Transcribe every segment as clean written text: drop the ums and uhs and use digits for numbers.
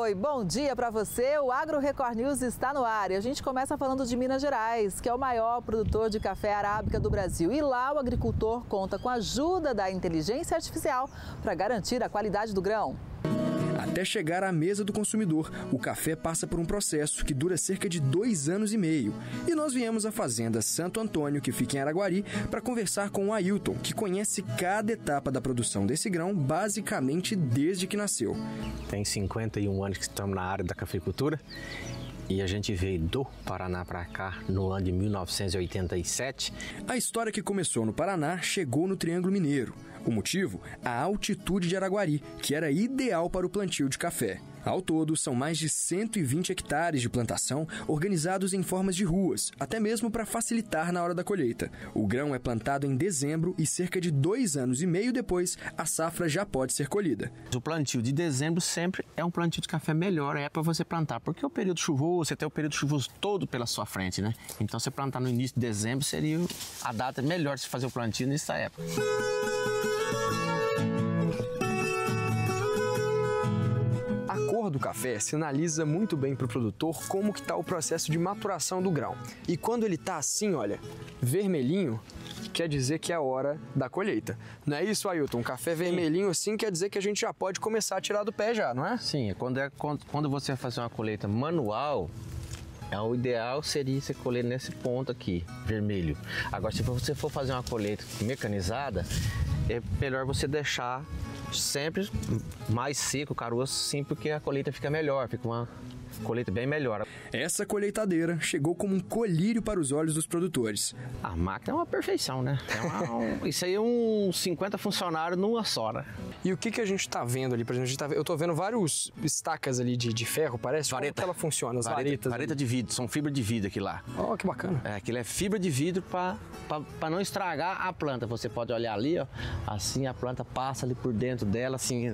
Oi, bom dia para você. O Agro Record News está no ar e a gente começa falando de Minas Gerais, que é o maior produtor de café arábica do Brasil. E lá o agricultor conta com a ajuda da inteligência artificial para garantir a qualidade do grão. Até chegar à mesa do consumidor, o café passa por um processo que dura cerca de 2 anos e meio. E nós viemos à fazenda Santo Antônio, que fica em Araguari, para conversar com o Ailton, que conhece cada etapa da produção desse grão, basicamente desde que nasceu. Tem 51 anos que estamos na área da cafeicultura e a gente veio do Paraná para cá no ano de 1987. A história que começou no Paraná chegou no Triângulo Mineiro. O motivo? A altitude de Araguari, que era ideal para o plantio de café. Ao todo, são mais de 120 hectares de plantação organizados em formas de ruas, até mesmo para facilitar na hora da colheita. O grão é plantado em dezembro e cerca de 2 anos e meio depois, a safra já pode ser colhida. O plantio de dezembro sempre é um plantio de café melhor, é para você plantar, porque o período chuvoso, você tem o período chuvoso todo pela sua frente, né? Então, você plantar no início de dezembro seria a data melhor de se fazer o plantio nessa época. A cor do café sinaliza muito bem para o produtor como que está o processo de maturação do grão. E quando ele está assim, olha, vermelhinho, quer dizer que é a hora da colheita. Não é isso, Ailton? Um café vermelhinho assim quer dizer que a gente já pode começar a tirar do pé já, não é? Sim, quando você vai fazer uma colheita manual, o ideal seria você colher nesse ponto aqui, vermelho. Agora, se você for fazer uma colheita mecanizada, é melhor você deixar sempre mais seco, caroço, sim, porque a colheita fica melhor, fica uma colheita bem melhor. Essa colheitadeira chegou como um colírio para os olhos dos produtores. A máquina é uma perfeição, né? Isso aí é uns 50 funcionários numa só, né? E o que a gente está vendo ali? Por exemplo, eu estou vendo vários estacas ali de ferro, parece. Vareta. Como que ela funciona? As varetas? Vareta de vidro, são fibra de vidro aqui lá. Oh, que bacana. Aquilo é fibra de vidro para não estragar a planta. Você pode olhar ali, ó, assim a planta passa ali por dentro dela, assim,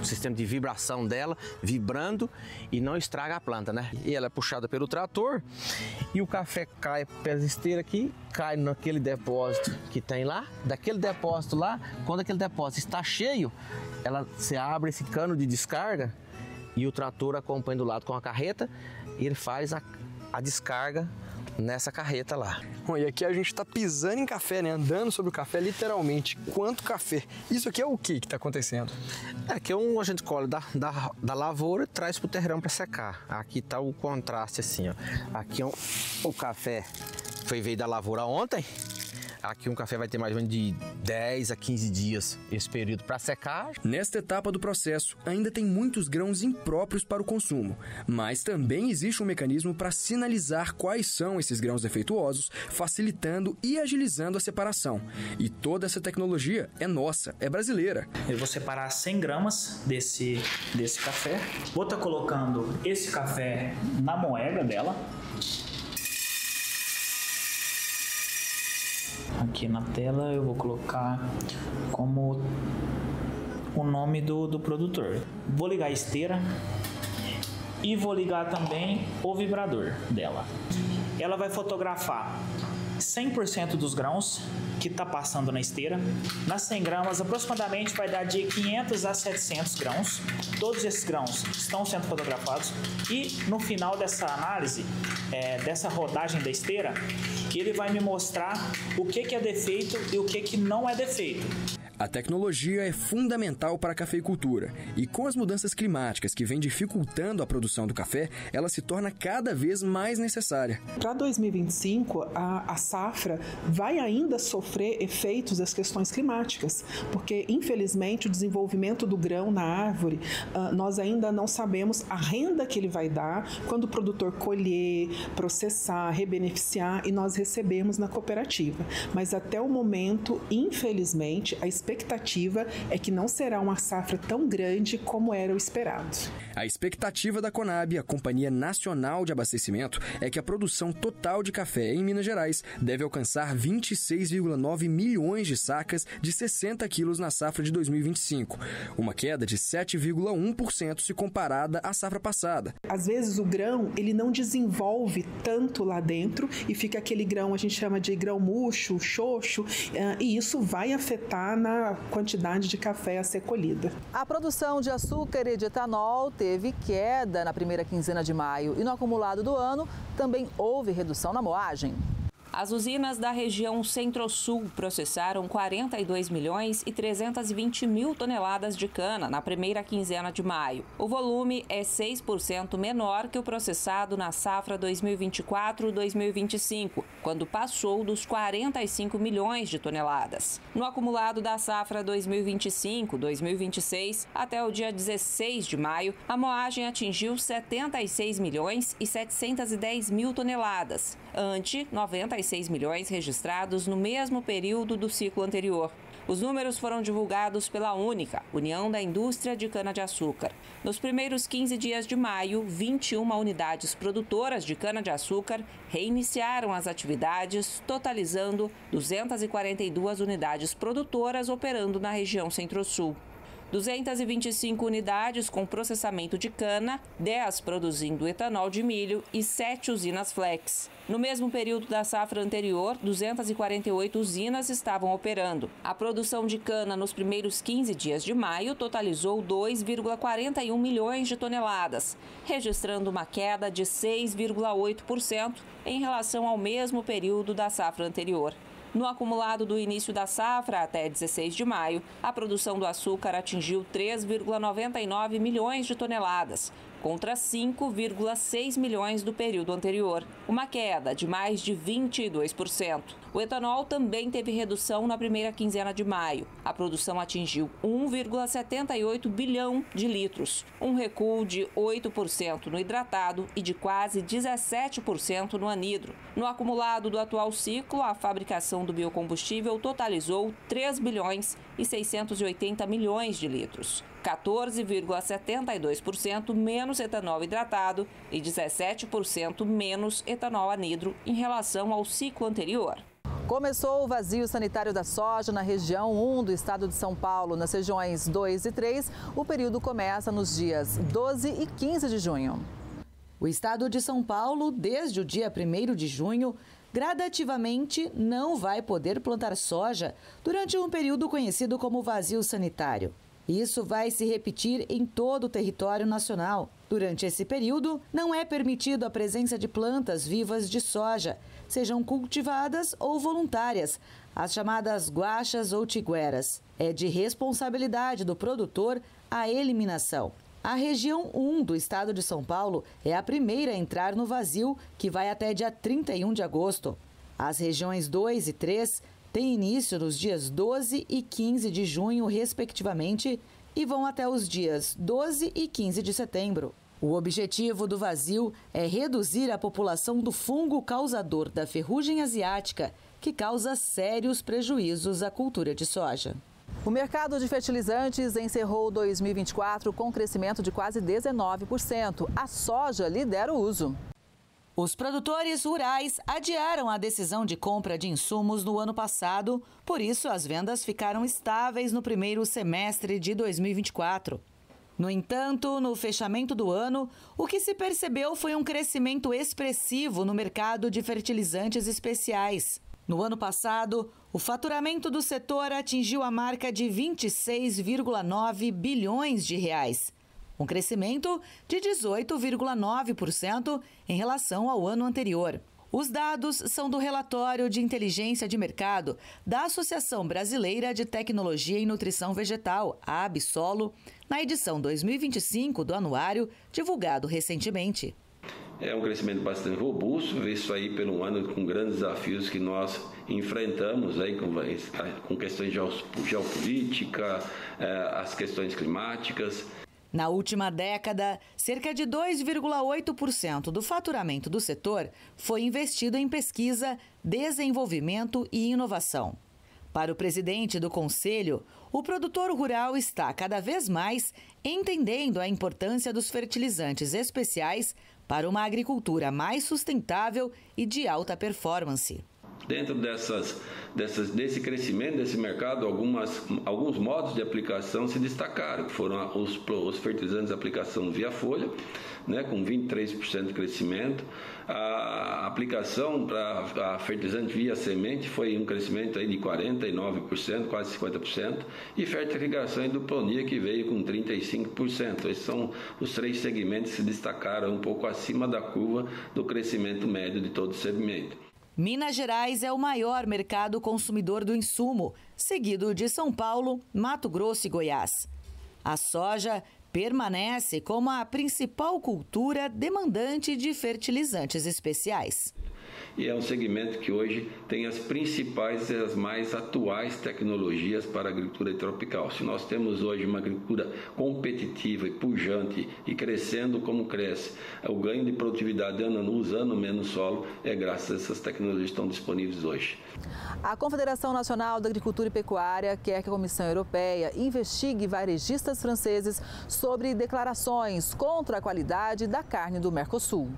o sistema de vibração dela, vibrando e não estraga a planta, né? E ela é puxada pelo trator e o café cai pela esteira aqui, cai naquele depósito que tem lá. Daquele depósito lá, quando aquele depósito está cheio, você abre esse cano de descarga e o trator acompanha do lado com a carreta e ele faz a descarga nessa carreta lá. Bom, e aqui a gente está pisando em café, né? Andando sobre o café, literalmente. Quanto café! Isso aqui é o que está acontecendo? Aqui a gente colhe da lavoura e traz para o terrão para secar. Aqui está o contraste assim, ó. Aqui o café veio da lavoura ontem. Aqui um café vai ter mais ou menos de 10 a 15 dias esse período para secar. Nesta etapa do processo, ainda tem muitos grãos impróprios para o consumo, mas também existe um mecanismo para sinalizar quais são esses grãos defeituosos, facilitando e agilizando a separação. E toda essa tecnologia é nossa, é brasileira. Eu vou separar 100 gramas desse café. Vou estar colocando esse café na moega dela. Aqui na tela eu vou colocar como o nome do produtor. Vou ligar a esteira e vou ligar também o vibrador dela. Ela vai fotografar 100% dos grãos que está passando na esteira. Nas 100 gramas, aproximadamente vai dar de 500 a 700 grãos. Todos esses grãos estão sendo fotografados. E no final dessa análise, dessa rodagem da esteira, ele vai me mostrar o que é defeito e o que não é defeito. A tecnologia é fundamental para a cafeicultura e com as mudanças climáticas que vêm dificultando a produção do café, ela se torna cada vez mais necessária. Para 2025, a safra vai ainda sofrer efeitos das questões climáticas, porque infelizmente o desenvolvimento do grão na árvore, nós ainda não sabemos a renda que ele vai dar quando o produtor colher, processar, rebeneficiar e nós recebemos na cooperativa. Mas até o momento, infelizmente, a expectativa é que não será uma safra tão grande como era o esperado. A expectativa da Conab, a Companhia Nacional de Abastecimento, é que a produção total de café em Minas Gerais deve alcançar 26,9 milhões de sacas de 60 quilos na safra de 2025, uma queda de 7,1% se comparada à safra passada. Às vezes o grão ele não desenvolve tanto lá dentro e fica aquele grão, a gente chama de grão murcho, xoxo, e isso vai afetar na a quantidade de café a ser colhida. A produção de açúcar e de etanol teve queda na primeira quinzena de maio e no acumulado do ano também houve redução na moagem. As usinas da região Centro-Sul processaram 42 milhões e 320 mil toneladas de cana na primeira quinzena de maio. O volume é 6% menor que o processado na safra 2024-2025, quando passou dos 45 milhões de toneladas. No acumulado da safra 2025-2026, até o dia 16 de maio, a moagem atingiu 76 milhões e 710 mil toneladas, ante 96 milhões registrados no mesmo período do ciclo anterior. Os números foram divulgados pela Única, União da Indústria de Cana-de-Açúcar. Nos primeiros 15 dias de maio, 21 unidades produtoras de cana-de-açúcar reiniciaram as atividades, totalizando 242 unidades produtoras operando na região Centro-Sul. 225 unidades com processamento de cana, 10 produzindo etanol de milho e 7 usinas flex. No mesmo período da safra anterior, 248 usinas estavam operando. A produção de cana nos primeiros 15 dias de maio totalizou 2,41 milhões de toneladas, registrando uma queda de 6,8% em relação ao mesmo período da safra anterior. No acumulado do início da safra até 16 de maio, a produção do açúcar atingiu 3,99 milhões de toneladas, contra 5,6 milhões do período anterior, uma queda de mais de 22%. O etanol também teve redução na primeira quinzena de maio. A produção atingiu 1,78 bilhão de litros, um recuo de 8% no hidratado e de quase 17% no anidro. No acumulado do atual ciclo, a fabricação do biocombustível totalizou 3 bilhões e 680 milhões de litros. 14,72% menos etanol hidratado e 17% menos etanol anidro em relação ao ciclo anterior. Começou o vazio sanitário da soja na região 1 do estado de São Paulo. Nas regiões 2 e 3, o período começa nos dias 12 e 15 de junho. O estado de São Paulo, desde o dia 1º de junho, gradativamente não vai poder plantar soja durante um período conhecido como vazio sanitário. Isso vai se repetir em todo o território nacional. Durante esse período, não é permitido a presença de plantas vivas de soja, sejam cultivadas ou voluntárias, as chamadas guachas ou tigueras. É de responsabilidade do produtor a eliminação. A região 1 do estado de São Paulo é a primeira a entrar no vazio, que vai até dia 31 de agosto. As regiões 2 e 3 têm início nos dias 12 e 15 de junho, respectivamente, e vão até os dias 12 e 15 de setembro. O objetivo do vazio é reduzir a população do fungo causador da ferrugem asiática, que causa sérios prejuízos à cultura de soja. O mercado de fertilizantes encerrou 2024 com crescimento de quase 19%. A soja lidera o uso. Os produtores rurais adiaram a decisão de compra de insumos no ano passado, por isso as vendas ficaram estáveis no primeiro semestre de 2024. No entanto, no fechamento do ano, o que se percebeu foi um crescimento expressivo no mercado de fertilizantes especiais. No ano passado, o faturamento do setor atingiu a marca de 26,9 bilhões de reais. Um crescimento de 18,9% em relação ao ano anterior. Os dados são do relatório de inteligência de mercado da Associação Brasileira de Tecnologia em Nutrição Vegetal, a Absolo, na edição 2025 do anuário, divulgado recentemente. É um crescimento bastante robusto, visto aí pelo ano com grandes desafios que nós enfrentamos aí com questões de geopolítica, as questões climáticas. Na última década, cerca de 2,8% do faturamento do setor foi investido em pesquisa, desenvolvimento e inovação. Para o presidente do Conselho, o produtor rural está cada vez mais entendendo a importância dos fertilizantes especiais para uma agricultura mais sustentável e de alta performance. Dentro desse crescimento desse mercado, alguns modos de aplicação se destacaram, que foram os fertilizantes de aplicação via folha, né, com 23% de crescimento. A aplicação para fertilizante via semente foi um crescimento aí de 49%, quase 50%, e fertilização e duplonia, que veio com 35%. Esses são os 3 segmentos que se destacaram um pouco acima da curva do crescimento médio de todo o segmento. Minas Gerais é o maior mercado consumidor do insumo, seguido de São Paulo, Mato Grosso e Goiás. A soja permanece como a principal cultura demandante de fertilizantes especiais. E é um segmento que hoje tem as principais e as mais atuais tecnologias para a agricultura tropical. Se nós temos hoje uma agricultura competitiva e pujante e crescendo como cresce, o ganho de produtividade usando menos solo é graças a essas tecnologias que estão disponíveis hoje. A Confederação Nacional da Agricultura e Pecuária quer que a Comissão Europeia investigue varejistas franceses sobre declarações contra a qualidade da carne do Mercosul.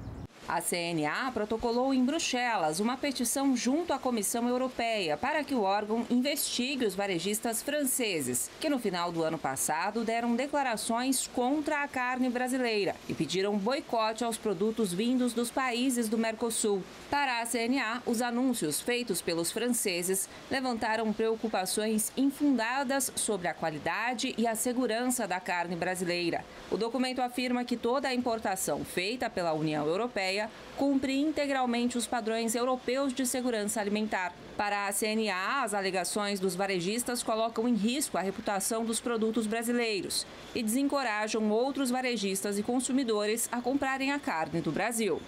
A CNA protocolou em Bruxelas uma petição junto à Comissão Europeia para que o órgão investigue os varejistas franceses, que no final do ano passado deram declarações contra a carne brasileira e pediram boicote aos produtos vindos dos países do Mercosul. Para a CNA, os anúncios feitos pelos franceses levantaram preocupações infundadas sobre a qualidade e a segurança da carne brasileira. O documento afirma que toda a importação feita pela União Europeia cumpre integralmente os padrões europeus de segurança alimentar. Para a CNA, as alegações dos varejistas colocam em risco a reputação dos produtos brasileiros e desencorajam outros varejistas e consumidores a comprarem a carne do Brasil.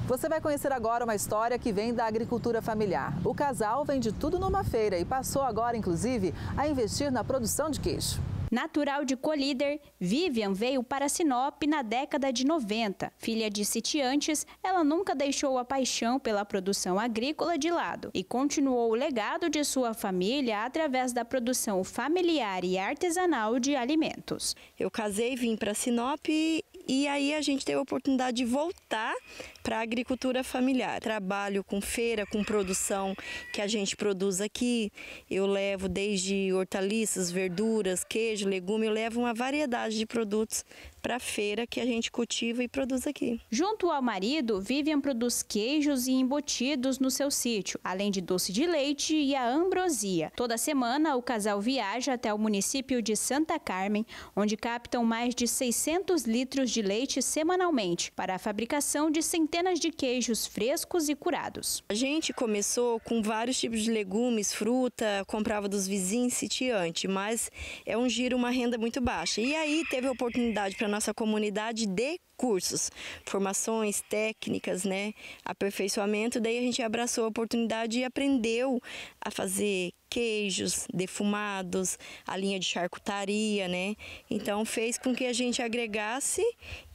Você vai conhecer agora uma história que vem da agricultura familiar. O casal vende tudo numa feira e passou agora, inclusive, a investir na produção de queijo. Natural de Colíder, Vivian veio para Sinop na década de 90. Filha de sitiantes, ela nunca deixou a paixão pela produção agrícola de lado e continuou o legado de sua família através da produção familiar e artesanal de alimentos. Eu casei, vim para Sinop e aí a gente teve a oportunidade de voltar para a agricultura familiar. Trabalho com feira, com produção que a gente produz aqui. Eu levo desde hortaliças, verduras, queijo, legume, eu levo uma variedade de produtos para a feira que a gente cultiva e produz aqui. Junto ao marido, Vivian produz queijos e embutidos no seu sítio, além de doce de leite e a ambrosia. Toda semana, o casal viaja até o município de Santa Carmen, onde captam mais de 600 litros de leite semanalmente para a fabricação de centenas de queijos frescos e curados. A gente começou com vários tipos de legumes, fruta, comprava dos vizinhos sitiantes, mas é um giro, uma renda muito baixa. E aí teve a oportunidade para a nossa comunidade de cursos, formações técnicas, né, aperfeiçoamento. Daí a gente abraçou a oportunidade e aprendeu a fazer queijos defumados, a linha de charcutaria, né? Então fez com que a gente agregasse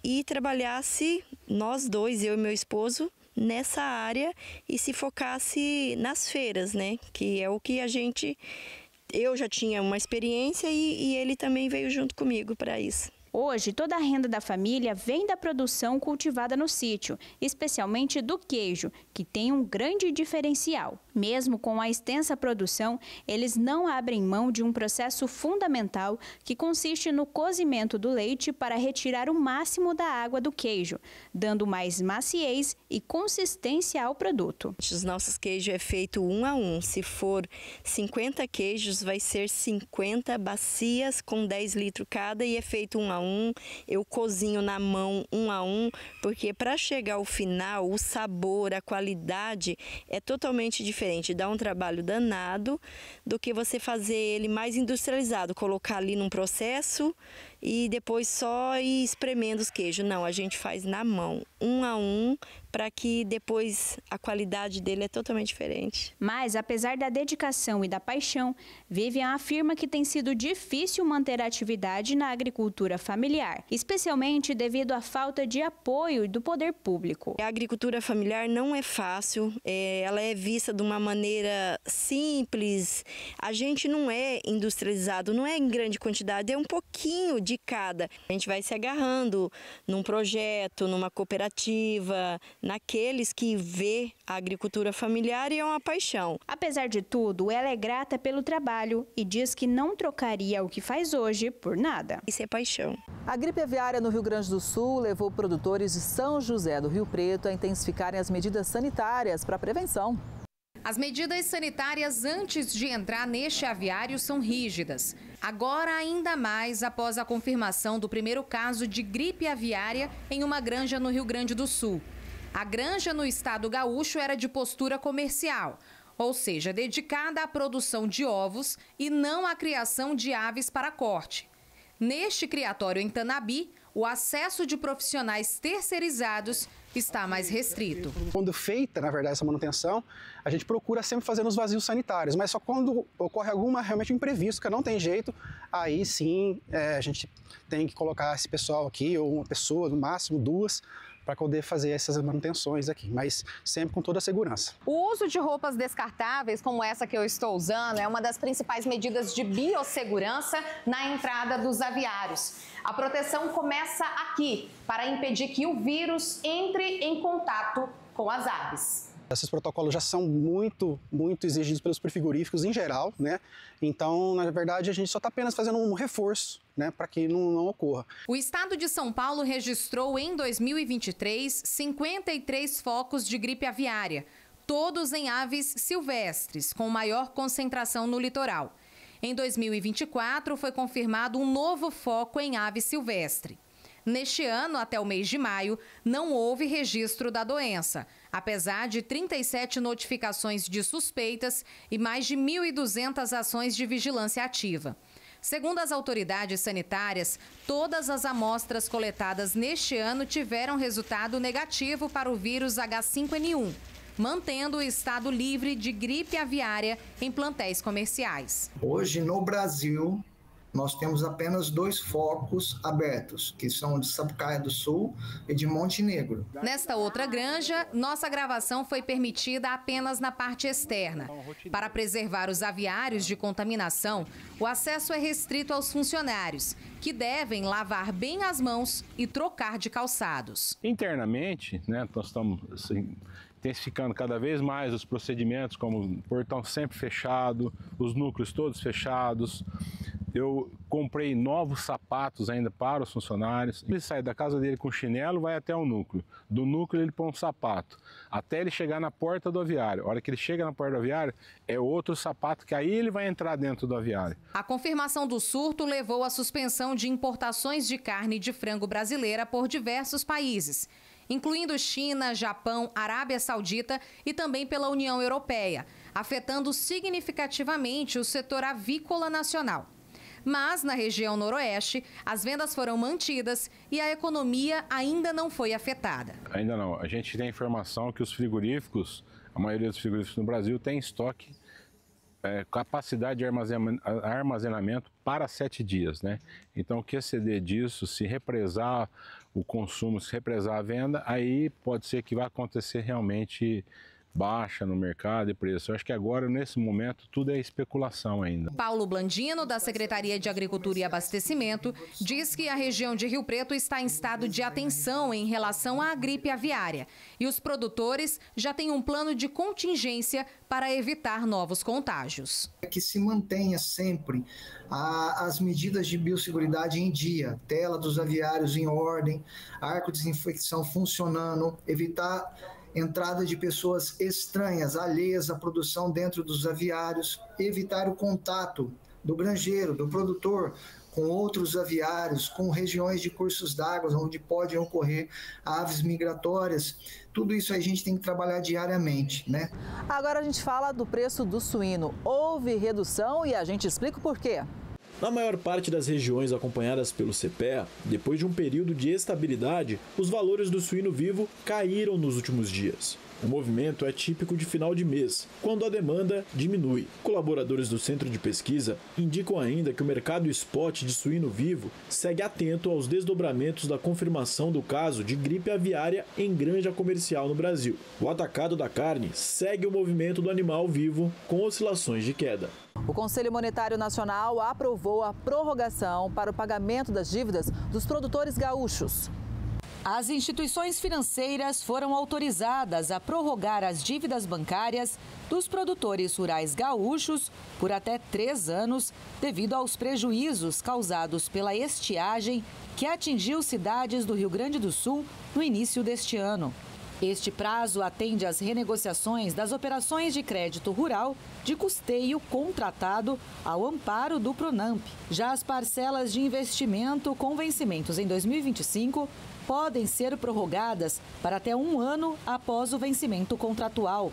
e trabalhasse nós dois, eu e meu esposo, nessa área e se focasse nas feiras, né? Que é o que eu já tinha uma experiência e ele também veio junto comigo para isso. Hoje, toda a renda da família vem da produção cultivada no sítio, especialmente do queijo, que tem um grande diferencial. Mesmo com a extensa produção, eles não abrem mão de um processo fundamental que consiste no cozimento do leite para retirar o máximo da água do queijo, dando mais maciez e consistência ao produto. Os nossos queijos é feito 1 a 1. Se for 50 queijos, vai ser 50 bacias com 10 litros cada e é feito 1 a 1. Eu cozinho na mão 1 a 1, porque para chegar ao final, o sabor, a qualidade é totalmente diferente. Dá um trabalho danado do que você fazer ele mais industrializado, colocar ali num processo e depois só ir espremendo os queijos. Não, a gente faz na mão, 1 a 1, para que depois a qualidade dele é totalmente diferente. Mas, apesar da dedicação e da paixão, Vivian afirma que tem sido difícil manter a atividade na agricultura familiar, especialmente devido à falta de apoio do poder público. A agricultura familiar não é fácil, ela é vista de uma maneira simples. A gente não é industrializado, não é em grande quantidade, é um pouquinho de dedicada. A gente vai se agarrando num projeto, numa cooperativa, naqueles que vê a agricultura familiar e é uma paixão. Apesar de tudo, ela é grata pelo trabalho e diz que não trocaria o que faz hoje por nada. Isso é paixão. A gripe aviária no Rio Grande do Sul levou produtores de São José do Rio Preto a intensificarem as medidas sanitárias para a prevenção. As medidas sanitárias antes de entrar neste aviário são rígidas. Agora, ainda mais após a confirmação do primeiro caso de gripe aviária em uma granja no Rio Grande do Sul. A granja no estado gaúcho era de postura comercial, ou seja, dedicada à produção de ovos e não à criação de aves para corte. Neste criatório em Tanabi, o acesso de profissionais terceirizados está mais restrito. Quando feita, na verdade, essa manutenção, a gente procura sempre fazer nos vazios sanitários, mas só quando ocorre alguma realmente imprevisto, que não tem jeito, aí sim a gente tem que colocar esse pessoal aqui, ou uma pessoa, no máximo 2, para poder fazer essas manutenções aqui, mas sempre com toda a segurança. O uso de roupas descartáveis, como essa que eu estou usando, é uma das principais medidas de biossegurança na entrada dos aviários. A proteção começa aqui, para impedir que o vírus entre em contato com as aves. Esses protocolos já são muito exigidos pelos frigoríficos em geral, né? Então, na verdade, a gente só está apenas fazendo um reforço, né, para que não ocorra. O estado de São Paulo registrou em 2023 53 focos de gripe aviária, todos em aves silvestres, com maior concentração no litoral. Em 2024, foi confirmado um novo foco em ave silvestre. Neste ano, até o mês de maio, não houve registro da doença, apesar de 37 notificações de suspeitas e mais de 1.200 ações de vigilância ativa. Segundo as autoridades sanitárias, todas as amostras coletadas neste ano tiveram resultado negativo para o vírus H5N1, mantendo o estado livre de gripe aviária em plantéis comerciais. Hoje, no Brasil, nós temos apenas 2 focos abertos, que são de Sapucaia do Sul e de Montenegro. Nesta outra granja, nossa gravação foi permitida apenas na parte externa. Para preservar os aviários de contaminação, o acesso é restrito aos funcionários, que devem lavar bem as mãos e trocar de calçados. Internamente, né, nós estamos intensificando cada vez mais os procedimentos, como o portão sempre fechado, os núcleos todos fechados. Eu comprei novos sapatos ainda para os funcionários. Ele sai da casa dele com chinelo, vai até o núcleo. Do núcleo ele põe um sapato, até ele chegar na porta do aviário. A hora que ele chega na porta do aviário, é outro sapato, que aí ele vai entrar dentro do aviário. A confirmação do surto levou à suspensão de importações de carne de frango brasileira por diversos países, incluindo China, Japão, Arábia Saudita e também pela União Europeia, afetando significativamente o setor avícola nacional. Mas, na região noroeste, as vendas foram mantidas e a economia ainda não foi afetada. Ainda não. A gente tem informação que os frigoríficos, a maioria dos frigoríficos no Brasil, tem estoque, capacidade de armazenamento para 7 dias, né? Então, o que exceder disso, se represar o consumo, se represar a venda, aí pode ser que vai acontecer realmente baixa no mercado e preço. Eu acho que agora, nesse momento, tudo é especulação ainda. Paulo Blandino, da Secretaria de Agricultura e Abastecimento, diz que a região de Rio Preto está em estado de atenção em relação à gripe aviária e os produtores já têm um plano de contingência para evitar novos contágios. Que se mantenha sempre as medidas de biosseguridade em dia, tela dos aviários em ordem, arco de desinfecção funcionando, evitar entrada de pessoas estranhas, alheias à produção dentro dos aviários, evitar o contato do granjeiro, do produtor, com outros aviários, com regiões de cursos d'água, onde podem ocorrer aves migratórias. Tudo isso a gente tem que trabalhar diariamente, né? Agora a gente fala do preço do suíno. Houve redução e a gente explica o porquê. Na maior parte das regiões acompanhadas pelo CPEA, depois de um período de estabilidade, os valores do suíno vivo caíram nos últimos dias. O movimento é típico de final de mês, quando a demanda diminui. Colaboradores do centro de pesquisa indicam ainda que o mercado spot de suíno vivo segue atento aos desdobramentos da confirmação do caso de gripe aviária em granja comercial no Brasil. O atacado da carne segue o movimento do animal vivo com oscilações de queda. O Conselho Monetário Nacional aprovou a prorrogação para o pagamento das dívidas dos produtores gaúchos. As instituições financeiras foram autorizadas a prorrogar as dívidas bancárias dos produtores rurais gaúchos por até 3 anos, devido aos prejuízos causados pela estiagem que atingiu cidades do Rio Grande do Sul no início deste ano. Este prazo atende às renegociações das operações de crédito rural de custeio contratado ao amparo do Pronamp. Já as parcelas de investimento com vencimentos em 2025 podem ser prorrogadas para até 1 ano após o vencimento contratual.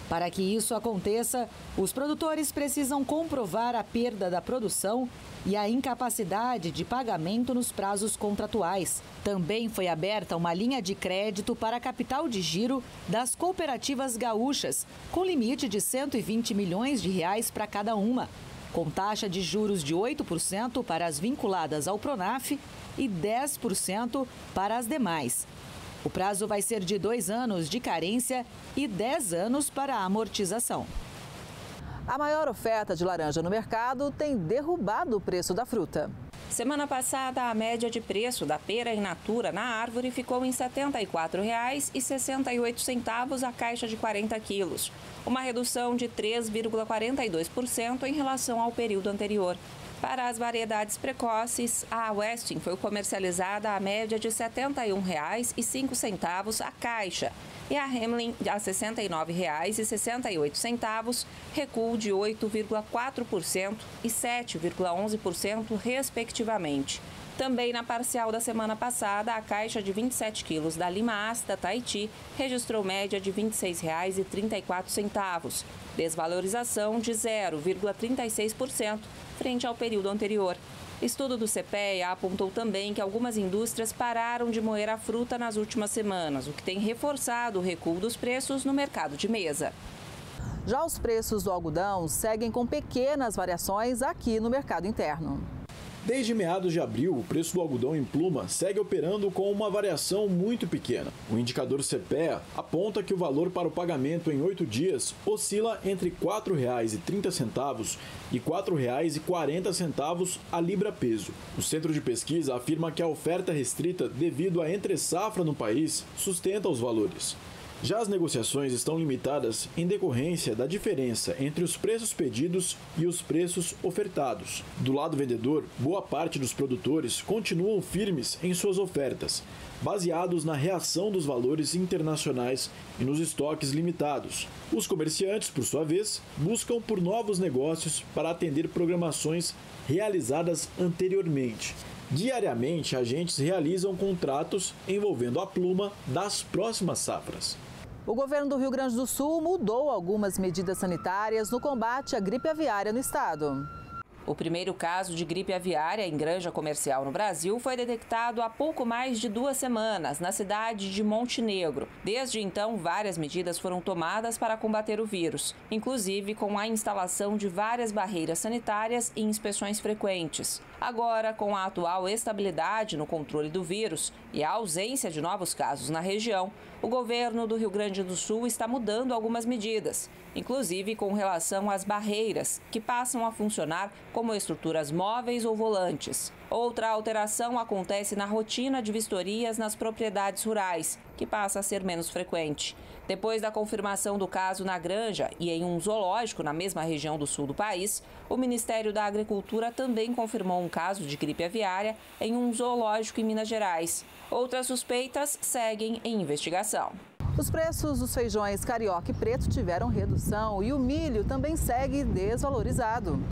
Para que isso aconteça, os produtores precisam comprovar a perda da produção e a incapacidade de pagamento nos prazos contratuais. Também foi aberta uma linha de crédito para capital de giro das cooperativas gaúchas, com limite de R$ 120 milhões para cada uma, com taxa de juros de 8% para as vinculadas ao Pronaf e 10% para as demais. O prazo vai ser de 2 anos de carência e 10 anos para a amortização. A maior oferta de laranja no mercado tem derrubado o preço da fruta. Semana passada, a média de preço da pera in natura na árvore ficou em R$ 74,68 a caixa de 40 quilos, uma redução de 3,42% em relação ao período anterior. Para as variedades precoces, a Westin foi comercializada à média de R$ 71,05 a caixa e a Hemlin a R$ 69,68, recuo de 8,4% e 7,11%, respectivamente. Também na parcial da semana passada, a caixa de 27 quilos da lima ácida Tahiti registrou média de R$ 26,34, desvalorização de 0,36% frente ao período anterior. Estudo do CPEA apontou também que algumas indústrias pararam de moer a fruta nas últimas semanas, o que tem reforçado o recuo dos preços no mercado de mesa. Já os preços do algodão seguem com pequenas variações aqui no mercado interno. Desde meados de abril, o preço do algodão em pluma segue operando com uma variação muito pequena. O indicador CPEA aponta que o valor para o pagamento em 8 dias oscila entre R$ 4,30 e R$ 4,40 a libra peso. O centro de pesquisa afirma que a oferta restrita devido à entre-safra no país sustenta os valores. Já as negociações estão limitadas em decorrência da diferença entre os preços pedidos e os preços ofertados. Do lado vendedor, boa parte dos produtores continuam firmes em suas ofertas, baseados na reação dos valores internacionais e nos estoques limitados. Os comerciantes, por sua vez, buscam por novos negócios para atender programações realizadas anteriormente. Diariamente, agentes realizam contratos envolvendo a pluma das próximas safras. O governo do Rio Grande do Sul mudou algumas medidas sanitárias no combate à gripe aviária no estado. O primeiro caso de gripe aviária em granja comercial no Brasil foi detectado há pouco mais de 2 semanas, na cidade de Montenegro. Desde então, várias medidas foram tomadas para combater o vírus, inclusive com a instalação de várias barreiras sanitárias e inspeções frequentes. Agora, com a atual estabilidade no controle do vírus e a ausência de novos casos na região, o governo do Rio Grande do Sul está mudando algumas medidas, inclusive com relação às barreiras, que passam a funcionar como estruturas móveis ou volantes. Outra alteração acontece na rotina de vistorias nas propriedades rurais, que passa a ser menos frequente. Depois da confirmação do caso na granja e em um zoológico na mesma região do sul do país, o Ministério da Agricultura também confirmou um caso de gripe aviária em um zoológico em Minas Gerais. Outras suspeitas seguem em investigação. Os preços dos feijões carioca e preto tiveram redução e o milho também segue desvalorizado.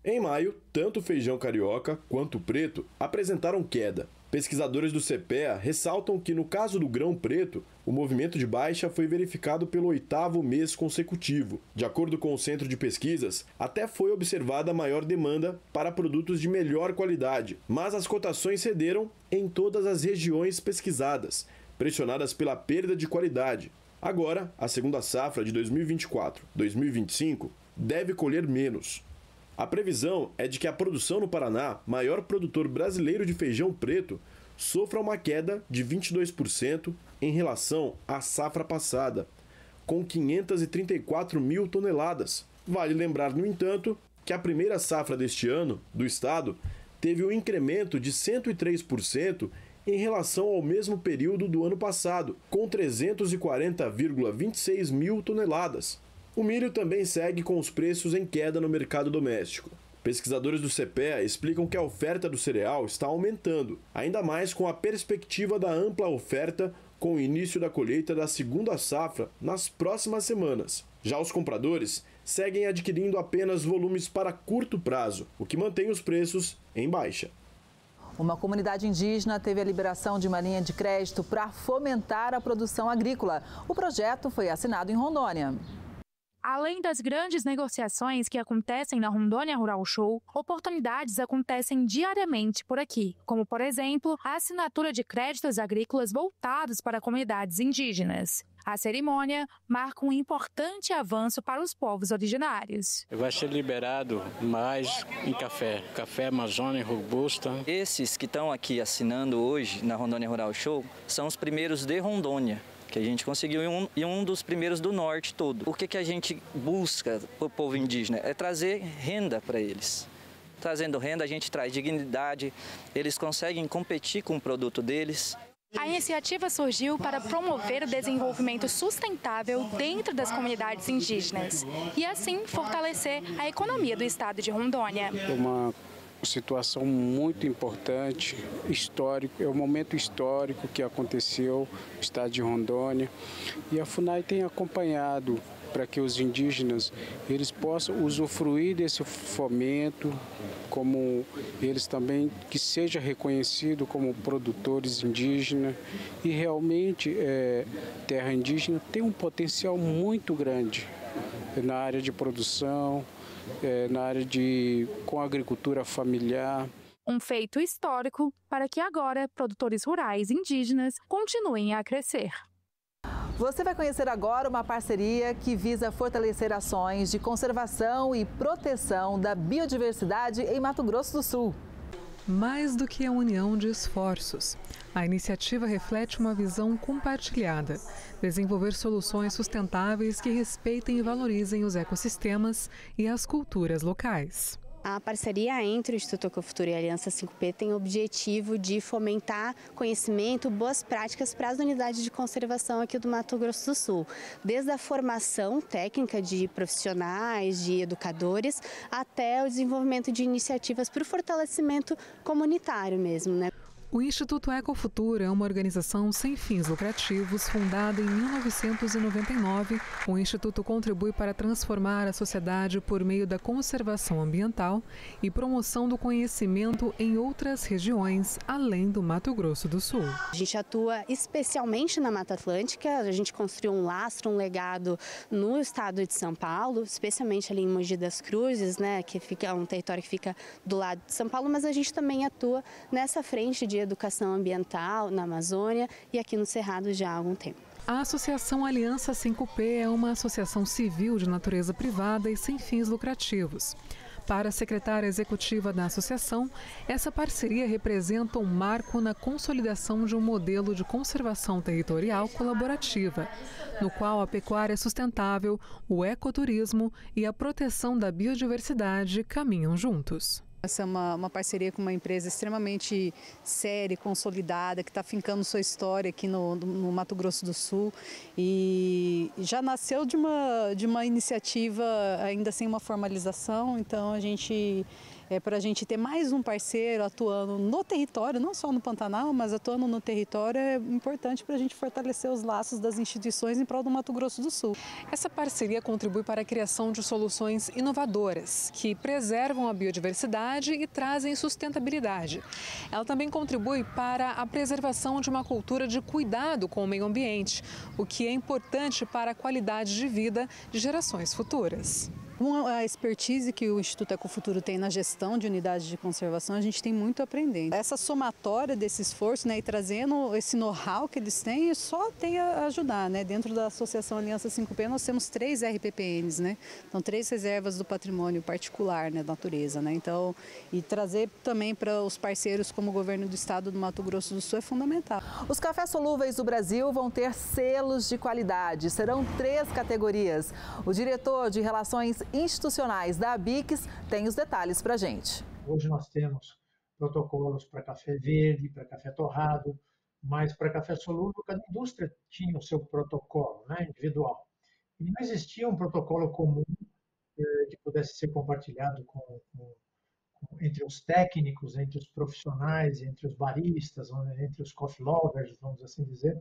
Em maio, tanto o feijão carioca quanto o preto apresentaram queda. Pesquisadores do CPEA ressaltam que, no caso do grão preto, o movimento de baixa foi verificado pelo 8º mês consecutivo. De acordo com o Centro de Pesquisas, até foi observada maior demanda para produtos de melhor qualidade, mas as cotações cederam em todas as regiões pesquisadas, pressionadas pela perda de qualidade. Agora, a segunda safra de 2024-2025 deve colher menos. A previsão é de que a produção no Paraná, maior produtor brasileiro de feijão preto, sofra uma queda de 22% em relação à safra passada, com 534 mil toneladas. Vale lembrar, no entanto, que a primeira safra deste ano, do estado, teve um incremento de 103% em relação ao mesmo período do ano passado, com 340,26 mil toneladas. O milho também segue com os preços em queda no mercado doméstico. Pesquisadores do CPEA explicam que a oferta do cereal está aumentando, ainda mais com a perspectiva da ampla oferta com o início da colheita da segunda safra nas próximas semanas. Já os compradores seguem adquirindo apenas volumes para curto prazo, o que mantém os preços em baixa. Uma comunidade indígena teve a liberação de uma linha de crédito para fomentar a produção agrícola. O projeto foi assinado em Rondônia. Além das grandes negociações que acontecem na Rondônia Rural Show, oportunidades acontecem diariamente por aqui, como, por exemplo, a assinatura de créditos agrícolas voltados para comunidades indígenas. A cerimônia marca um importante avanço para os povos originários. Vai ser liberado mais em café Amazônia robusta. Esses que estão aqui assinando hoje na Rondônia Rural Show são os primeiros de Rondônia, que a gente conseguiu e um dos primeiros do norte todo. O que a gente busca para o povo indígena é trazer renda para eles. Trazendo renda, a gente traz dignidade, eles conseguem competir com o produto deles. A iniciativa surgiu para promover o desenvolvimento sustentável dentro das comunidades indígenas e, assim, fortalecer a economia do estado de Rondônia. Uma situação muito importante, histórico, é um momento histórico que aconteceu no estado de Rondônia e a FUNAI tem acompanhado para que os indígenas eles possam usufruir desse fomento, como eles também que seja reconhecido como produtores indígenas e realmente terra indígena tem um potencial muito grande na área de produção, na área com a agricultura familiar. Um feito histórico para que agora produtores rurais indígenas continuem a crescer. Você vai conhecer agora uma parceria que visa fortalecer ações de conservação e proteção da biodiversidade em Mato Grosso do Sul. Mais do que a união de esforços, a iniciativa reflete uma visão compartilhada, desenvolver soluções sustentáveis que respeitem e valorizem os ecossistemas e as culturas locais. A parceria entre o Instituto Ecofuturo e a Aliança 5P tem o objetivo de fomentar conhecimento, boas práticas para as unidades de conservação aqui do Mato Grosso do Sul. Desde a formação técnica de profissionais, de educadores, até o desenvolvimento de iniciativas para o fortalecimento comunitário mesmo, né? O Instituto Ecofuturo é uma organização sem fins lucrativos fundada em 1999. O Instituto contribui para transformar a sociedade por meio da conservação ambiental e promoção do conhecimento em outras regiões, além do Mato Grosso do Sul. A gente atua especialmente na Mata Atlântica, a gente construiu um lastro, um legado no estado de São Paulo, especialmente ali em Mogi das Cruzes, né, que fica um território que fica do lado de São Paulo, mas a gente também atua nessa frente de educação ambiental na Amazônia e aqui no Cerrado já há algum tempo. A Associação Aliança 5P é uma associação civil de natureza privada e sem fins lucrativos. Para a secretária executiva da associação, essa parceria representa um marco na consolidação de um modelo de conservação territorial colaborativa, no qual a pecuária sustentável, o ecoturismo e a proteção da biodiversidade caminham juntos. Essa é uma parceria com uma empresa extremamente séria e consolidada, que está fincando sua história aqui no Mato Grosso do Sul e já nasceu de uma iniciativa ainda sem uma formalização, então para a gente ter mais um parceiro atuando no território, não só no Pantanal, mas atuando no território, é importante para a gente fortalecer os laços das instituições em prol do Mato Grosso do Sul. Essa parceria contribui para a criação de soluções inovadoras, que preservam a biodiversidade e trazem sustentabilidade. Ela também contribui para a preservação de uma cultura de cuidado com o meio ambiente, o que é importante para a qualidade de vida de gerações futuras. Com a expertise que o Instituto Ecofuturo tem na gestão de unidades de conservação, a gente tem muito a aprender. Essa somatória desse esforço, né, e trazendo esse know-how que eles têm, só tem a ajudar, né? Dentro da Associação Aliança 5P, nós temos 3 RPPNs, né? Então, 3 reservas do patrimônio particular, né, da natureza, né? Então, e trazer também para os parceiros como o governo do estado do Mato Grosso do Sul é fundamental. Os cafés solúveis do Brasil vão ter selos de qualidade. Serão 3 categorias. O diretor de Relações Institucionais da ABIX tem os detalhes para a gente. Hoje nós temos protocolos para café verde, para café torrado, mas para café solúvel cada indústria tinha o seu protocolo, né, individual. E não existia um protocolo comum que pudesse ser compartilhado entre os técnicos, entre os profissionais, entre os baristas, entre os coffee lovers, vamos assim dizer.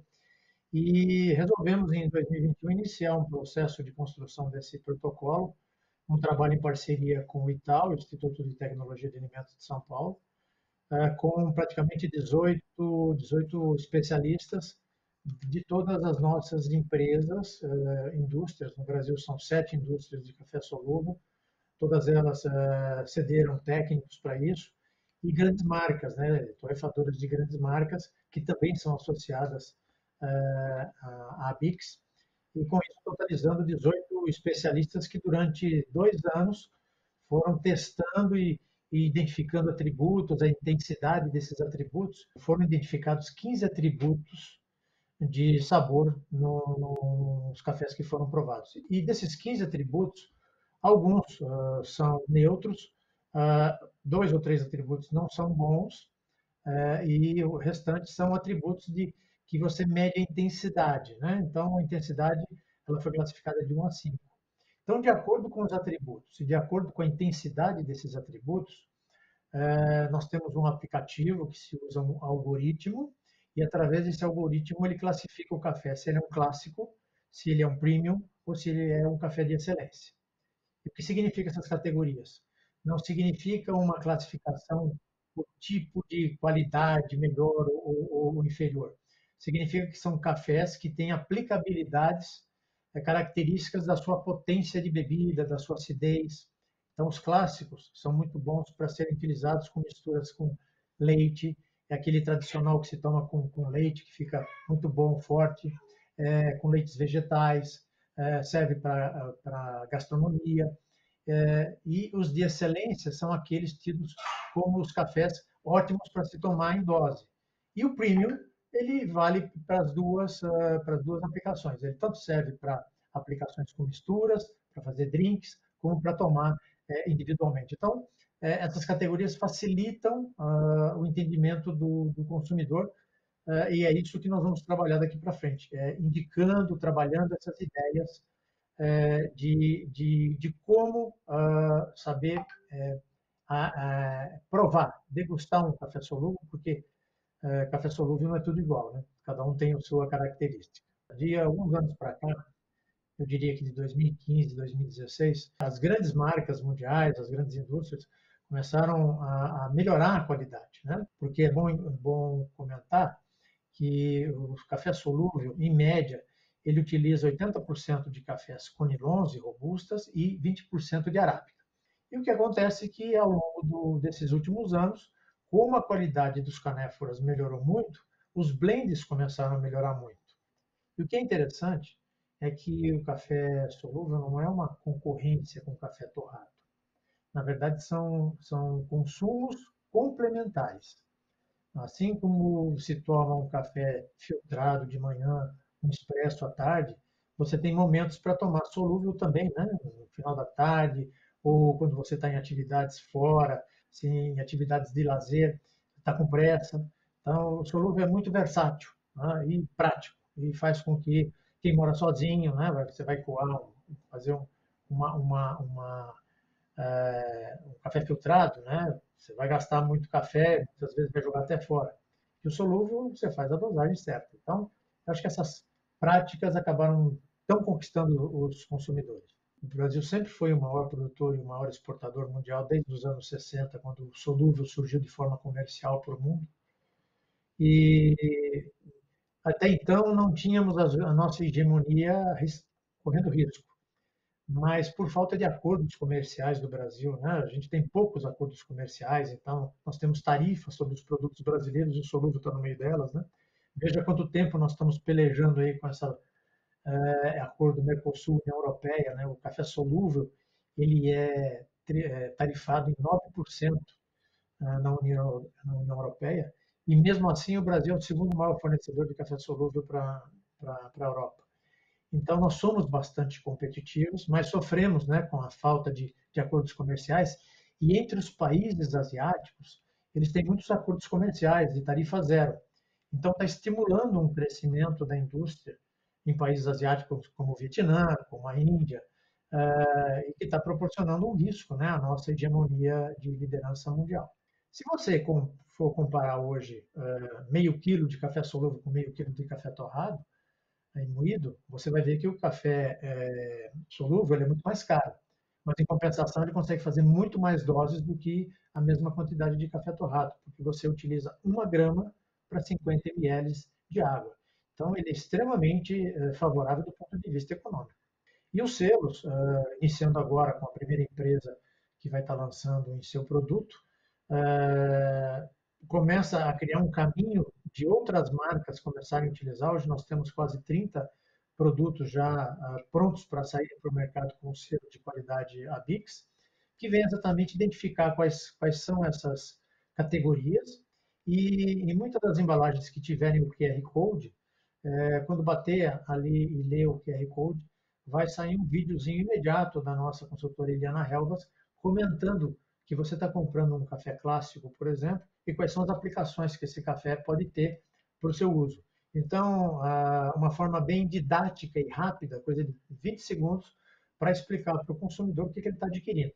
E resolvemos em 2021 iniciar um processo de construção desse protocolo, um trabalho em parceria com o ITAL, o Instituto de Tecnologia de Alimentos de São Paulo, com praticamente 18 especialistas de todas as nossas empresas, indústrias. No Brasil são 7 indústrias de café solúvel, todas elas cederam técnicos para isso, e grandes marcas, né, torrefadoras de grandes marcas, que também são associadas à ABIX, e com isso totalizando 18 especialistas que durante 2 anos foram testando e identificando atributos, a intensidade desses atributos. Foram identificados 15 atributos de sabor nos cafés que foram provados. E desses 15 atributos, alguns são neutros, 2 ou 3 atributos não são bons, e o restante são atributos que você mede a intensidade, né? Então, a intensidade ela foi classificada de 1 a 5. Então, de acordo com os atributos e de acordo com a intensidade desses atributos, nós temos um aplicativo que se usa um algoritmo, e através desse algoritmo ele classifica o café, se ele é um clássico, se ele é um premium ou se ele é um café de excelência. E o que significa essas categorias? Não significa uma classificação por tipo de qualidade, melhor ou inferior. Significa que são cafés que têm aplicabilidades, características da sua potência de bebida, da sua acidez. Então, os clássicos são muito bons para serem utilizados com misturas com leite, é aquele tradicional que se toma com leite, que fica muito bom, forte, com leites vegetais, serve para gastronomia. E os de excelência são aqueles tidos como os cafés ótimos para se tomar em dose. E o premium, ele vale para as duas aplicações. Ele tanto serve para aplicações com misturas, para fazer drinks, como para tomar individualmente. Então, essas categorias facilitam o entendimento do consumidor, e é isso que nós vamos trabalhar daqui para frente, indicando, trabalhando essas ideias de como saber provar, degustar um café solúvel, porque café solúvel não é tudo igual, né? Cada um tem a sua característica. De alguns anos para cá, eu diria que de 2015, 2016, as grandes marcas mundiais, as grandes indústrias, começaram a melhorar a qualidade, né? Porque é bom comentar que o café solúvel, em média, ele utiliza 80% de cafés conilons e robustas e 20% de arábica. E o que acontece é que, ao longo desses últimos anos, como a qualidade dos canéforas melhorou muito, os blends começaram a melhorar muito. E o que é interessante é que o café solúvel não é uma concorrência com o café torrado. Na verdade, são consumos complementares. Assim como se toma um café filtrado de manhã, um expresso à tarde, você tem momentos para tomar solúvel também, né? No final da tarde, ou quando você está em atividades fora, em atividades de lazer, está com pressa. Então, o solúvel é muito versátil, né? E prático, e faz com que quem mora sozinho, né? Você vai coar, fazer um café filtrado, né? Você vai gastar muito café, muitas vezes vai jogar até fora. E o solúvel, você faz a dosagem certa. Então, eu acho que essas práticas estão conquistando os consumidores. O Brasil sempre foi o maior produtor e o maior exportador mundial desde os anos 60, quando o solúvel surgiu de forma comercial para o mundo. E até então não tínhamos a nossa hegemonia correndo risco. mas por falta de acordos comerciais do Brasil, né? A gente tem poucos acordos comerciais, então nós temos tarifas sobre os produtos brasileiros e o solúvel está no meio delas, né? Veja quanto tempo nós estamos pelejando aí com essa acordo Mercosul-União Europeia, né? O café solúvel ele é tarifado em 9% na União Europeia, e mesmo assim o Brasil é o segundo maior fornecedor de café solúvel para a Europa. Então, nós somos bastante competitivos, mas sofremos, né, com a falta de acordos comerciais. E entre os países asiáticos, eles têm muitos acordos comerciais de tarifa zero. Então, está estimulando um crescimento da indústria em países asiáticos como o Vietnã, como a Índia, e que está proporcionando um risco, né, à nossa hegemonia de liderança mundial. Se você for comparar hoje meio quilo de café solúvel com meio quilo de café torrado, moído, você vai ver que o café solúvel é muito mais caro, mas em compensação ele consegue fazer muito mais doses do que a mesma quantidade de café torrado, porque você utiliza 1 grama para 50 ml de água. Então ele é extremamente favorável do ponto de vista econômico. E os selos, iniciando agora com a primeira empresa que vai estar lançando em seu produto, começa a criar um caminho de outras marcas começarem a utilizar. Hoje nós temos quase 30 produtos já prontos para sair para o mercado com o selo de qualidade ABIX, que vem exatamente identificar quais são essas categorias, e em muitas das embalagens que tiverem o QR Code, quando bater ali e ler o QR Code, vai sair um videozinho imediato da nossa consultora Eliana Helvas comentando que você está comprando um café clássico, por exemplo, e quais são as aplicações que esse café pode ter para o seu uso. Então, uma forma bem didática e rápida, coisa de 20 segundos, para explicar para o consumidor o que ele está adquirindo.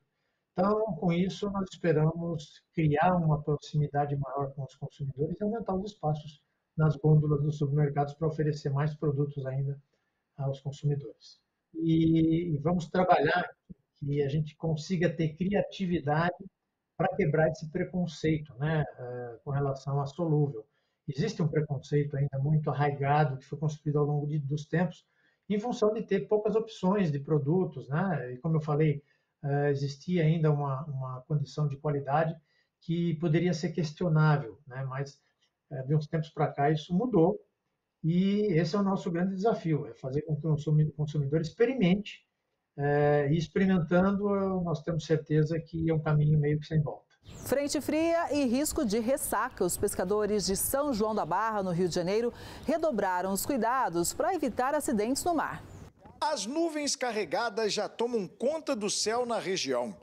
Então, com isso, nós esperamos criar uma proximidade maior com os consumidores e aumentar os espaços nas gôndolas dos supermercados para oferecer mais produtos ainda aos consumidores. E vamos trabalhar que a gente consiga ter criatividade para quebrar esse preconceito, né, com relação a solúvel. Existe um preconceito ainda muito arraigado que foi construído ao longo dos tempos em função de ter poucas opções de produtos, né? E como eu falei, existia ainda uma condição de qualidade que poderia ser questionável, né? Mas de uns tempos para cá isso mudou, e esse é o nosso grande desafio, é fazer com que o consumidor experimente, e experimentando nós temos certeza que é um caminho meio que sem volta. Frente fria e risco de ressaca. Os pescadores de São João da Barra, no Rio de Janeiro, redobraram os cuidados para evitar acidentes no mar. As nuvens carregadas já tomam conta do céu na região.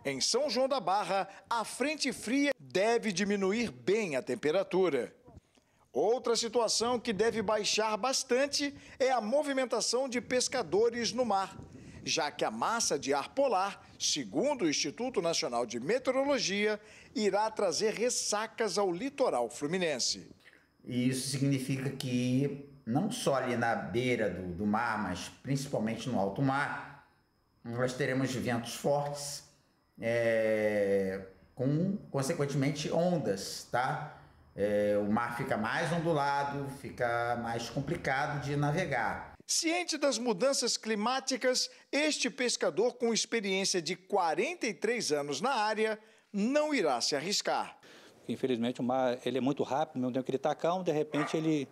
Em São João da Barra, a frente fria deve diminuir bem a temperatura. Outra situação que deve baixar bastante é a movimentação de pescadores no mar, já que a massa de ar polar, segundo o Instituto Nacional de Meteorologia, irá trazer ressacas ao litoral fluminense. E isso significa que não só ali na beira do mar, mas principalmente no alto mar, nós teremos ventos fortes, com, consequentemente, ondas, tá? O mar fica mais ondulado, fica mais complicado de navegar. Ciente das mudanças climáticas, este pescador com experiência de 43 anos na área não irá se arriscar. Infelizmente o mar ele é muito rápido, não tem que ele está calmo, de repente ele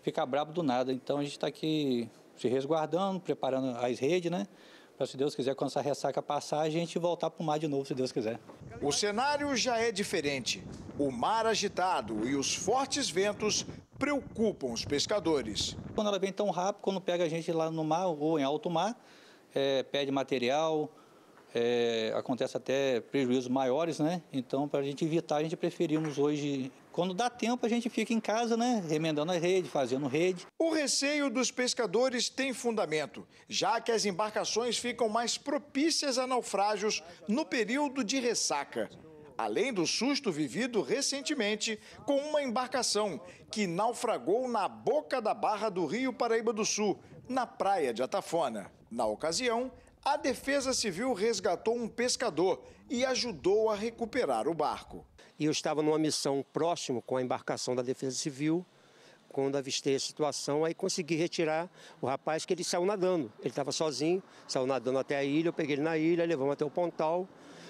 fica bravo do nada. Então a gente está aqui se resguardando, preparando as redes, né? Para, se Deus quiser, quando essa ressaca passar, a gente voltar para o mar de novo, se Deus quiser. O cenário já é diferente. O mar agitado e os fortes ventos preocupam os pescadores. Quando ela vem tão rápido, quando pega a gente lá no mar ou em alto mar, perde material, acontece até prejuízos maiores, né? Então, para a gente evitar, a gente preferimos hoje, quando dá tempo, a gente fica em casa, né? Remendando a rede, fazendo rede. O receio dos pescadores tem fundamento, já que as embarcações ficam mais propícias a naufrágios no período de ressaca. Além do susto vivido recentemente com uma embarcação que naufragou na boca da barra do Rio Paraíba do Sul, na praia de Atafona. Na ocasião, a Defesa Civil resgatou um pescador e ajudou a recuperar o barco. E eu estava numa missão próximo com a embarcação da Defesa Civil, Quando avistei a situação, aí consegui retirar o rapaz, que ele saiu nadando. Ele estava sozinho, saiu nadando até a ilha, eu peguei ele na ilha, levamos até o pontal,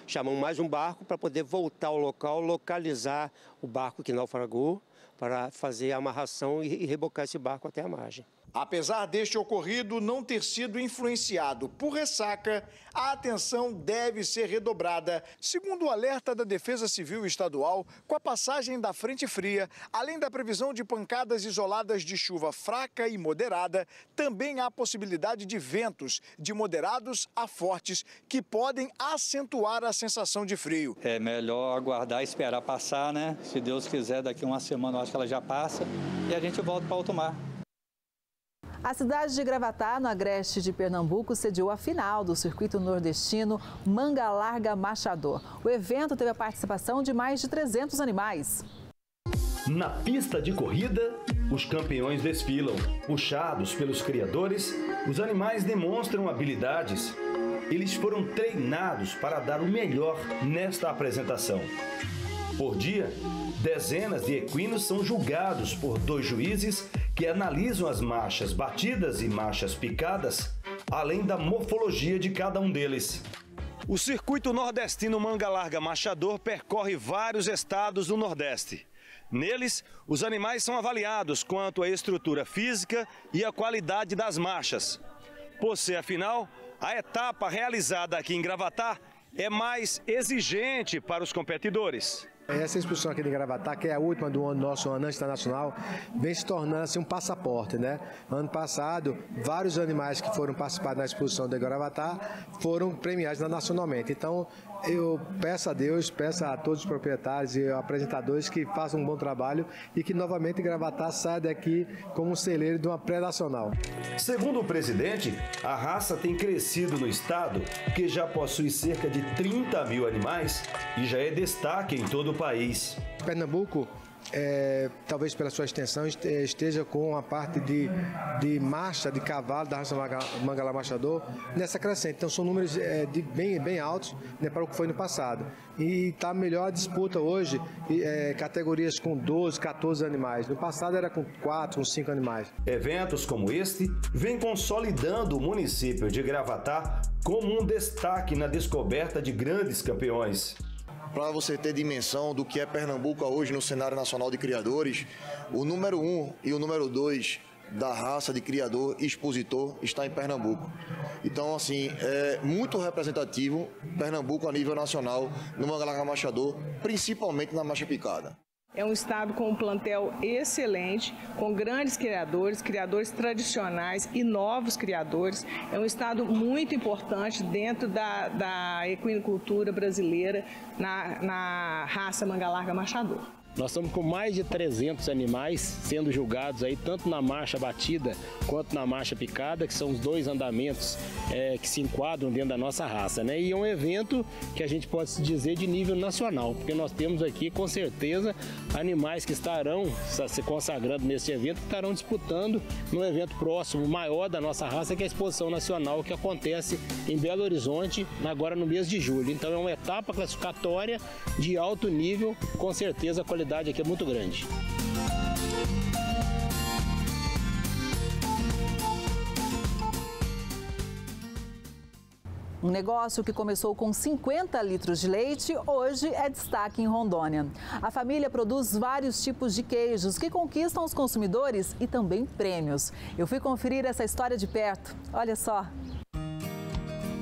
chamamos mais um barco para poder voltar ao local, localizar o barco que naufragou, para fazer a amarração e rebocar esse barco até a margem. Apesar deste ocorrido não ter sido influenciado por ressaca, a atenção deve ser redobrada. Segundo o alerta da Defesa Civil Estadual, com a passagem da frente fria, além da previsão de pancadas isoladas de chuva fraca e moderada, também há possibilidade de ventos de moderados a fortes que podem acentuar a sensação de frio. É melhor aguardar e esperar passar, né? Se Deus quiser, daqui uma semana eu acho que ela já passa e a gente volta para alto mar. A cidade de Gravatá, no agreste de Pernambuco, sediou a final do circuito nordestino Manga Larga Machador. O evento teve a participação de mais de 300 animais. Na pista de corrida, os campeões desfilam. Puxados pelos criadores, os animais demonstram habilidades. Eles foram treinados para dar o melhor nesta apresentação. Por dia, dezenas de equinos são julgados por 2 juízes que analisam as marchas batidas e marchas picadas, além da morfologia de cada um deles. O circuito nordestino Manga Larga Machador percorre vários estados do Nordeste. Neles, os animais são avaliados quanto à estrutura física e à qualidade das marchas. Por ser a final, a etapa realizada aqui em Gravatá é mais exigente para os competidores. Essa exposição aqui de Gravatá, que é a última do nosso ano internacional, vem se tornando assim um passaporte, né? Ano passado, vários animais que foram participar da exposição de Gravatá foram premiados nacionalmente. Então, eu peço a Deus, peço a todos os proprietários e apresentadores que façam um bom trabalho e que novamente Gravatá saia daqui como um celeiro de uma pré-nacional. Segundo o presidente, a raça tem crescido no estado, que já possui cerca de 30 mil animais e já é destaque em todo o país. Pernambuco, talvez pela sua extensão, esteja com a parte de marcha de cavalo da raça Manga Larga Machador nessa crescente. Então são números bem altos, né, para o que foi no passado. E está melhor a disputa hoje, categorias com 12, 14 animais. No passado era com 4, com 5 animais. Eventos como este vêm consolidando o município de Gravatá como um destaque na descoberta de grandes campeões. Para você ter dimensão do que é Pernambuco hoje no cenário nacional de criadores, o número 1 e o número 2 da raça de criador e expositor está em Pernambuco. Então, assim, é muito representativo Pernambuco a nível nacional no Manga Larga Machador, principalmente na marcha picada. É um estado com um plantel excelente, com grandes criadores tradicionais e novos criadores. É um estado muito importante dentro da equinocultura brasileira na raça Manga Larga Machador. Nós estamos com mais de 300 animais sendo julgados aí, tanto na marcha batida quanto na marcha picada, que são os 2 andamentos que se enquadram dentro da nossa raça, né? E é um evento que a gente pode se dizer de nível nacional, porque nós temos aqui, com certeza, animais que estarão se consagrando nesse evento, que estarão disputando num evento próximo, maior da nossa raça, que é a Exposição Nacional, que acontece em Belo Horizonte, agora no mês de julho. Então é uma etapa classificatória de alto nível, com certeza a qualidade aqui é muito grande. Um negócio que começou com 50 litros de leite, hoje é destaque em Rondônia. A família produz vários tipos de queijos que conquistam os consumidores e também prêmios. Eu fui conferir essa história de perto. Olha só.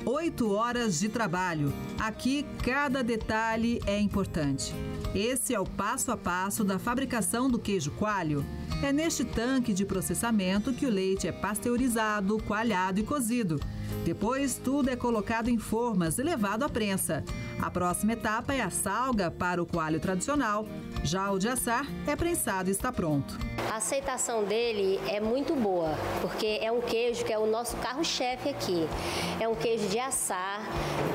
8 horas de trabalho. Aqui, cada detalhe é importante. Esse é o passo a passo da fabricação do queijo coalho. É neste tanque de processamento que o leite é pasteurizado, coalhado e cozido. Depois, tudo é colocado em formas e levado à prensa. A próxima etapa é a salga para o coalho tradicional. Já o de assar é prensado e está pronto. A aceitação dele é muito boa, porque é um queijo que é o nosso carro-chefe aqui. É um queijo de assar,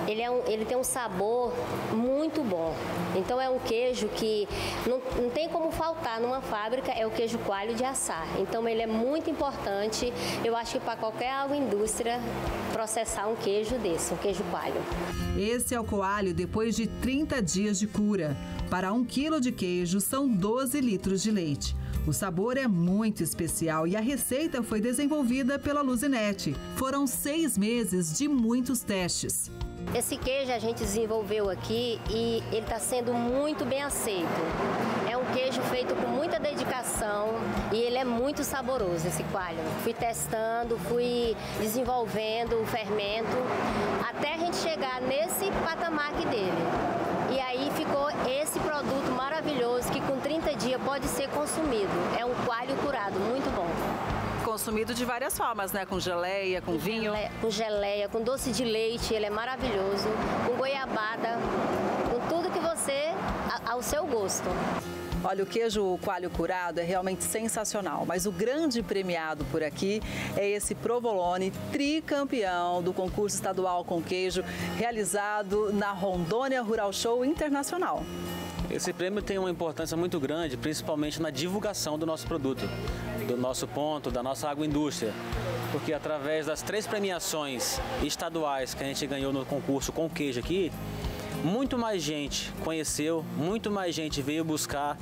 ele tem um sabor muito bom. Então é um queijo que não tem como faltar numa fábrica, é o queijo coalho de assar. Então ele é muito importante, eu acho que para qualquer agroindústria processar um queijo desse, um queijo coalho. Esse é o coalho depois de 30 dias de cura. Para 1 quilo de queijo são 12 litros de leite. O sabor é muito especial e a receita foi desenvolvida pela Luzinete. Foram 6 meses de muitos testes. Esse queijo a gente desenvolveu aqui e ele está sendo muito bem aceito. É um queijo feito com muita dedicação e ele é muito saboroso, esse coalho. Fui testando, fui desenvolvendo o fermento até a gente chegar nesse patamar aqui dele. E aí ficou esse produto maravilhoso que com 30 dias pode ser consumido. É um coalho curado, muito bom. Consumido de várias formas, né? Com geleia, com vinho. Com geleia, com doce de leite, ele é maravilhoso. Com goiabada, com tudo que você, ao seu gosto. Olha, o queijo coalho curado é realmente sensacional, mas o grande premiado por aqui é esse provolone tricampeão do concurso estadual com queijo realizado na Rondônia Rural Show Internacional. Esse prêmio tem uma importância muito grande, principalmente na divulgação do nosso produto, do nosso ponto, da nossa agroindústria. Porque através das 3 premiações estaduais que a gente ganhou no concurso com queijo aqui, muito mais gente conheceu, muito mais gente veio buscar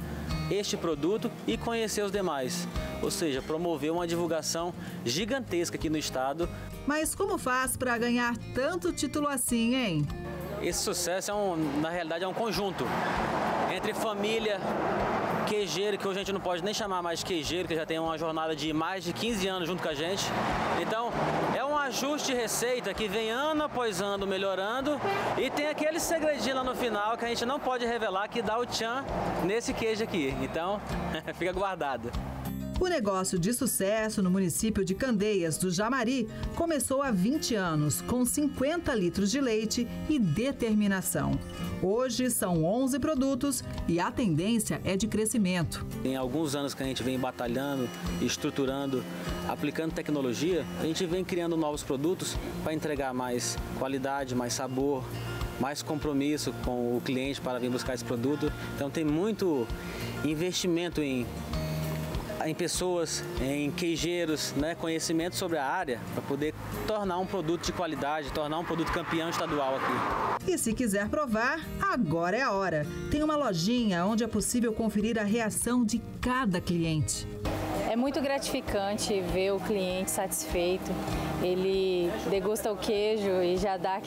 este produto e conhecer os demais. Ou seja, promoveu uma divulgação gigantesca aqui no estado. Mas como faz para ganhar tanto título assim, hein? Esse sucesso, na realidade, é um conjunto entre família, queijeiro, que hoje a gente não pode nem chamar mais de queijeiro, que já tem uma jornada de mais de 15 anos junto com a gente. Então, é um ajuste de receita que vem ano após ano melhorando e tem aquele segredinho lá no final que a gente não pode revelar, que dá o tchan nesse queijo aqui. Então, fica guardado. O negócio de sucesso no município de Candeias do Jamari começou há 20 anos, com 50 litros de leite e determinação. Hoje são 11 produtos e a tendência é de crescimento. Tem alguns anos que a gente vem batalhando, estruturando, aplicando tecnologia, a gente vem criando novos produtos para entregar mais qualidade, mais sabor, mais compromisso com o cliente para vir buscar esse produto. Então tem muito investimento em pessoas, em queijeiros, né, conhecimento sobre a área para poder tornar um produto de qualidade, tornar um produto campeão estadual aqui. E se quiser provar, agora é a hora. Tem uma lojinha onde é possível conferir a reação de cada cliente. É muito gratificante ver o cliente satisfeito. Ele degusta o queijo e já dá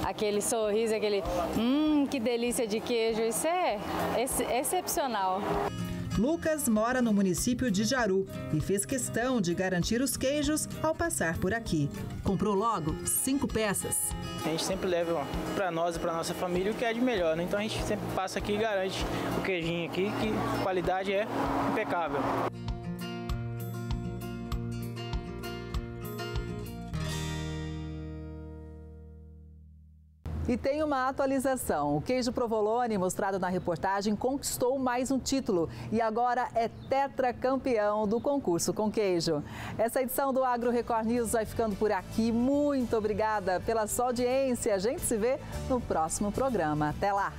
aquele sorriso, aquele que delícia de queijo. Isso é excepcional. Lucas mora no município de Jaru e fez questão de garantir os queijos ao passar por aqui. Comprou logo 5 peças. A gente sempre leva para nós e para nossa família o que é de melhor, né? Então a gente sempre passa aqui e garante o queijinho aqui, que a qualidade é impecável. E tem uma atualização. O queijo provolone, mostrado na reportagem, conquistou mais um título e agora é tetracampeão do concurso com queijo. Essa edição do Agro Record News vai ficando por aqui. Muito obrigada pela sua audiência. A gente se vê no próximo programa. Até lá!